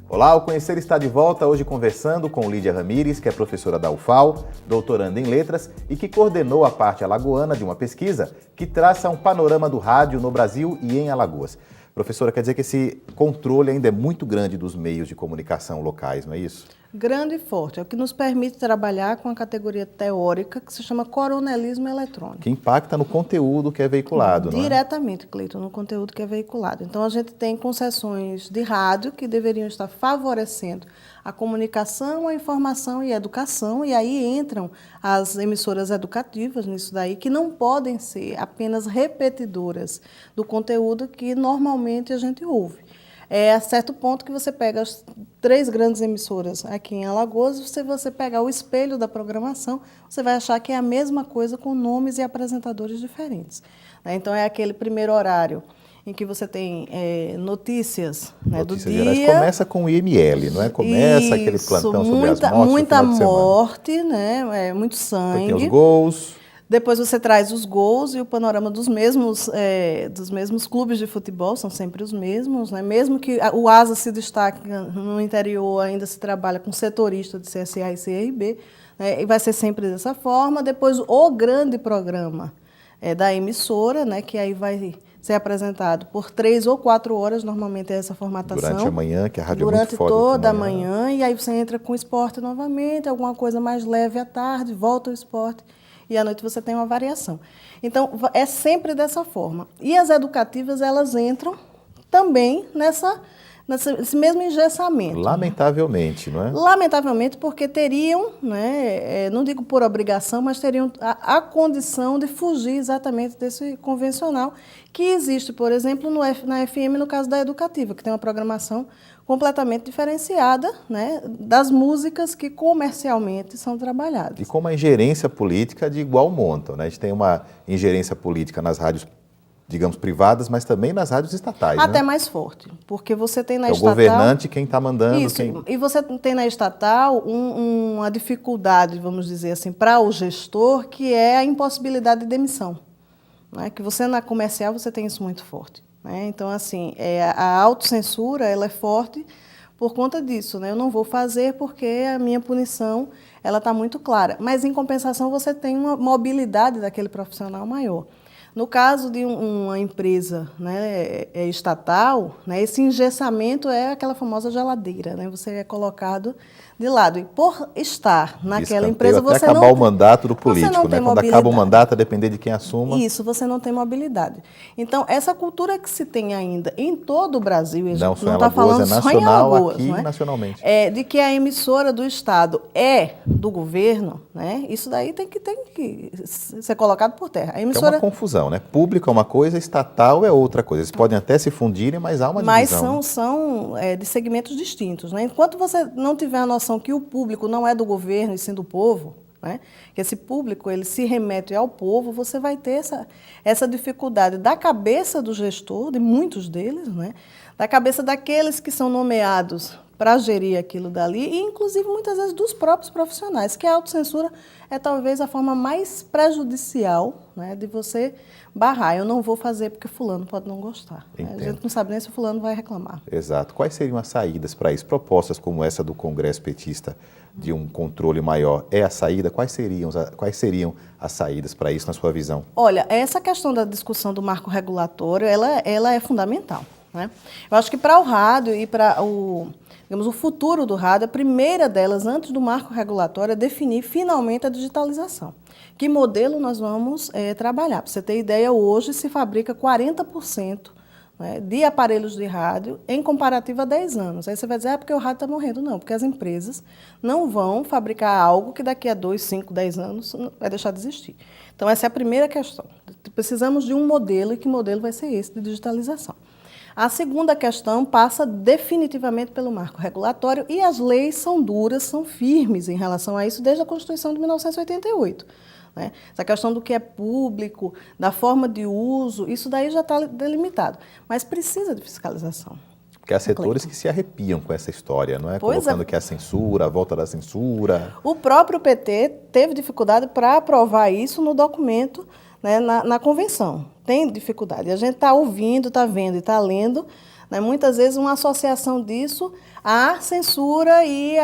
Olá, o Conhecer está de volta, hoje conversando com Lídia Ramires, que é professora da UFAL, doutoranda em letras e que coordenou a parte alagoana de uma pesquisa que traça um panorama do rádio no Brasil e em Alagoas. Professora, quer dizer que esse controle ainda é muito grande dos meios de comunicação locais, não é isso? Grande e forte, é o que nos permite trabalhar com a categoria teórica que se chama coronelismo eletrônico. Que impacta no conteúdo que é veiculado, não é? Diretamente, Cleiton, no conteúdo que é veiculado. Então, a gente tem concessões de rádio que deveriam estar favorecendo a comunicação, a informação e a educação, e aí entram as emissoras educativas nisso daí, que não podem ser apenas repetidoras do conteúdo que normalmente a gente ouve. É a certo ponto que você pega as 3 grandes emissoras aqui em Alagoas, se você pegar o espelho da programação, você vai achar que é a mesma coisa com nomes e apresentadores diferentes. Então, é aquele primeiro horário em que você tem notícias, do dia. Gerais. Começa com o IML, não é? Começa Isso, aquele plantão sobre as mortes. Muita morte, né? Muito sangue. Tem os gols. Depois você traz os gols e o panorama dos mesmos clubes de futebol, são sempre os mesmos, né? Mesmo que o ASA se destaque no interior, ainda se trabalha com setorista de CSA e CRB, né? E vai ser sempre dessa forma. Depois o grande programa da emissora, né? Que aí vai ser apresentado por 3 ou 4 horas, normalmente é essa formatação. Durante a manhã, que a rádio durante é muito forte. Durante toda a manhã, e aí você entra com o esporte novamente, alguma coisa mais leve à tarde, volta ao esporte. E à noite você tem uma variação. Então, é sempre dessa forma. E as educativas, elas entram também nesse mesmo engessamento. Lamentavelmente, não é? Lamentavelmente, porque teriam, né, não digo por obrigação, mas teriam a condição de fugir exatamente desse convencional que existe, por exemplo, na FM, no caso da educativa, que tem uma programação completamente diferenciada, né, das músicas que comercialmente são trabalhadas. E com uma ingerência política de igual monta, né? A gente tem uma ingerência política nas rádios, digamos, privadas, mas também nas rádios estatais. Até né? mais forte, porque você tem na estatal... É o governante quem está mandando. Isso, e você tem na estatal uma dificuldade, vamos dizer assim, para o gestor, que é a impossibilidade de demissão. Né? Que você, na comercial, você tem isso muito forte. Né? Então, assim, a autocensura, ela é forte por conta disso. Né? Eu não vou fazer porque a minha punição ela está muito clara. Mas, em compensação, você tem uma mobilidade daquele profissional maior. No caso de uma empresa, né, estatal, né, esse engessamento é aquela famosa geladeira, né, você é colocado de lado. E por estar naquela empresa, você até acabar o mandato do político, né? Quando acaba o mandato, a depender de quem assuma. Isso, você não tem mobilidade. Então, essa cultura que se tem ainda em todo o Brasil, não está falando só em Alagoas, aqui né? Nacionalmente. De que a emissora do Estado é do governo, né? Isso daí tem que ser colocado por terra. A emissora... É uma confusão, né? Público é uma coisa, estatal é outra coisa. Eles podem até se fundirem, mas há uma divisão. Mas são de segmentos distintos, né? Enquanto você não tiver a noção que o público não é do governo e sim do povo, né? Que esse público ele se remete ao povo, você vai ter essa dificuldade da cabeça do gestor, de muitos deles, né? Da cabeça daqueles que são nomeados para gerir aquilo dali, e inclusive muitas vezes dos próprios profissionais, que a autocensura é talvez a forma mais prejudicial, né, de você barrar. Eu não vou fazer porque fulano pode não gostar. Né? A gente não sabe nem se fulano vai reclamar. Exato. Quais seriam as saídas para isso? Propostas como essa do Congresso Petista de um controle maior é a saída? Quais seriam as saídas para isso, na sua visão? Olha, essa questão da discussão do marco regulatório, ela é fundamental. Né? Eu acho que para o rádio e para o futuro do rádio, a primeira delas, antes do marco regulatório, é definir finalmente a digitalização. Que modelo nós vamos trabalhar? Para você ter ideia, hoje se fabrica 40% né, de aparelhos de rádio em comparativo a 10 anos. Aí você vai dizer, porque o rádio está morrendo. Não, porque as empresas não vão fabricar algo que daqui a 2, 5, 10 anos vai deixar de existir. Então, essa é a primeira questão. Precisamos de um modelo, e que modelo vai ser esse de digitalização? A segunda questão passa definitivamente pelo marco regulatório, e as leis são duras, são firmes em relação a isso desde a Constituição de 1988. Né? Essa questão do que é público, da forma de uso, isso daí já está delimitado. Mas precisa de fiscalização. Porque há setores que se arrepiam com essa história, não é? Colocando que a censura, a volta da censura. O próprio PT teve dificuldade para aprovar isso no documento, né, na convenção. Tem dificuldade. A gente está ouvindo, está vendo e está lendo né, muitas vezes uma associação disso à censura e,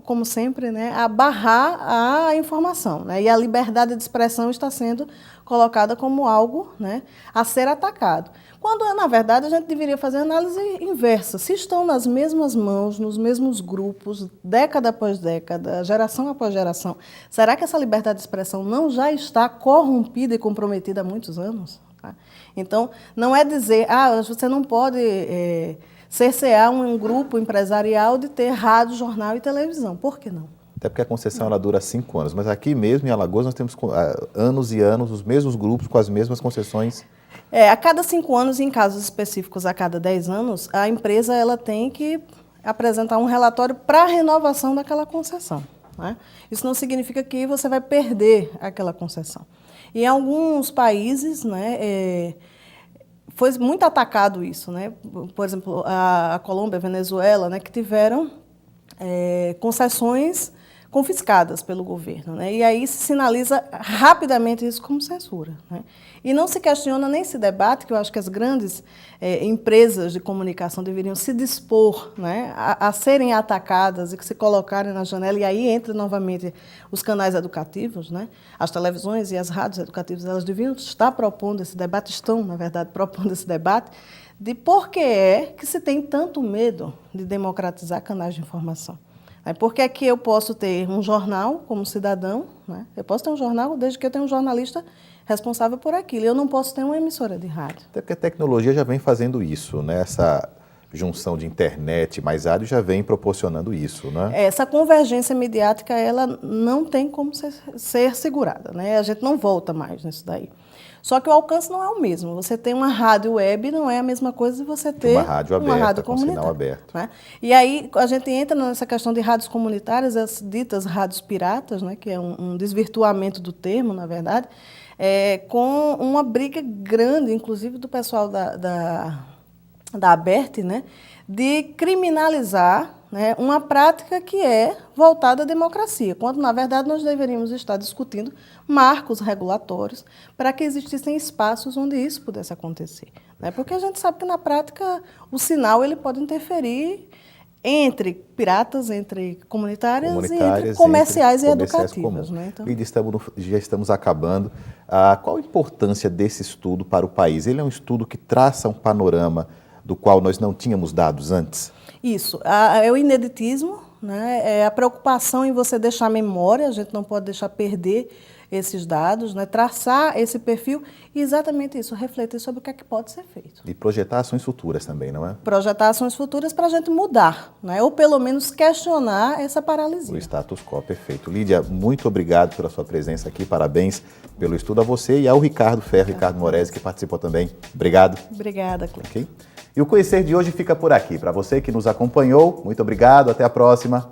como sempre, né, a barrar a informação. Né, e a liberdade de expressão está sendo colocada como algo, né, a ser atacado. Quando, na verdade, a gente deveria fazer a análise inversa. Se estão nas mesmas mãos, nos mesmos grupos, década após década, geração após geração, será que essa liberdade de expressão não já está corrompida e comprometida há muitos anos? Tá? Então, não é dizer, você não pode cercear um grupo empresarial de ter rádio, jornal e televisão. Por que não? Até porque a concessão ela dura 5 anos, mas aqui mesmo em Alagoas nós temos anos e anos, os mesmos grupos com as mesmas concessões. A cada 5 anos, em casos específicos a cada 10 anos, a empresa ela tem que apresentar um relatório para a renovação daquela concessão. Né? Isso não significa que você vai perder aquela concessão. E em alguns países, né, foi muito atacado isso. Né? Por exemplo, a Colômbia, a Venezuela, né, que tiveram concessões confiscadas pelo governo. Né? E aí se sinaliza rapidamente isso como censura. Né? E não se questiona nem se debate, que eu acho que as grandes empresas de comunicação deveriam se dispor, né, a serem atacadas e que se colocarem na janela, e aí entra novamente os canais educativos, né? As televisões e as rádios educativas, elas deviam estar propondo esse debate, estão, na verdade, propondo esse debate, de por que é que se tem tanto medo de democratizar canais de informação. Por que é que eu posso ter um jornal como cidadão? Né? Eu posso ter um jornal desde que eu tenha um jornalista responsável por aquilo. Eu não posso ter uma emissora de rádio. Até porque a tecnologia já vem fazendo isso, né? Essa junção de internet mais rádio já vem proporcionando isso, né? Essa convergência midiática, ela não tem como ser segurada, né? A gente não volta mais nisso daí. Só que o alcance não é o mesmo. Você tem uma rádio web, não é a mesma coisa de você ter uma rádio aberta, uma rádio com sinal aberto. Né? E aí a gente entra nessa questão de rádios comunitárias, as ditas rádios piratas, né, que é um desvirtuamento do termo, na verdade, com uma briga grande, inclusive do pessoal da ABERT, né, de criminalizar, né, uma prática que é voltada à democracia, quando, na verdade, nós deveríamos estar discutindo marcos regulatórios para que existissem espaços onde isso pudesse acontecer. Né? Porque a gente sabe que, na prática, o sinal ele pode interferir entre piratas, entre comunitárias e entre comerciais e educativas. Né? Então... Lídia, já estamos acabando. Qual a importância desse estudo para o país? Ele é um estudo que traça um panorama do qual nós não tínhamos dados antes? Isso. É o ineditismo, né? É a preocupação em você deixar memória, a gente não pode deixar perder esses dados, né? Traçar esse perfil e exatamente isso, refletir sobre o que é que pode ser feito. E projetar ações futuras também, não é? Projetar ações futuras para a gente mudar, né? Ou pelo menos questionar essa paralisia. O status quo, perfeito. Lídia, muito obrigado pela sua presença aqui, parabéns pelo estudo a você e ao Ricardo Ferro, Ricardo Moresi, que participou também. Obrigado. Obrigada, Cleiton. Okay? E o Conhecer de hoje fica por aqui. Para você que nos acompanhou, muito obrigado, até a próxima.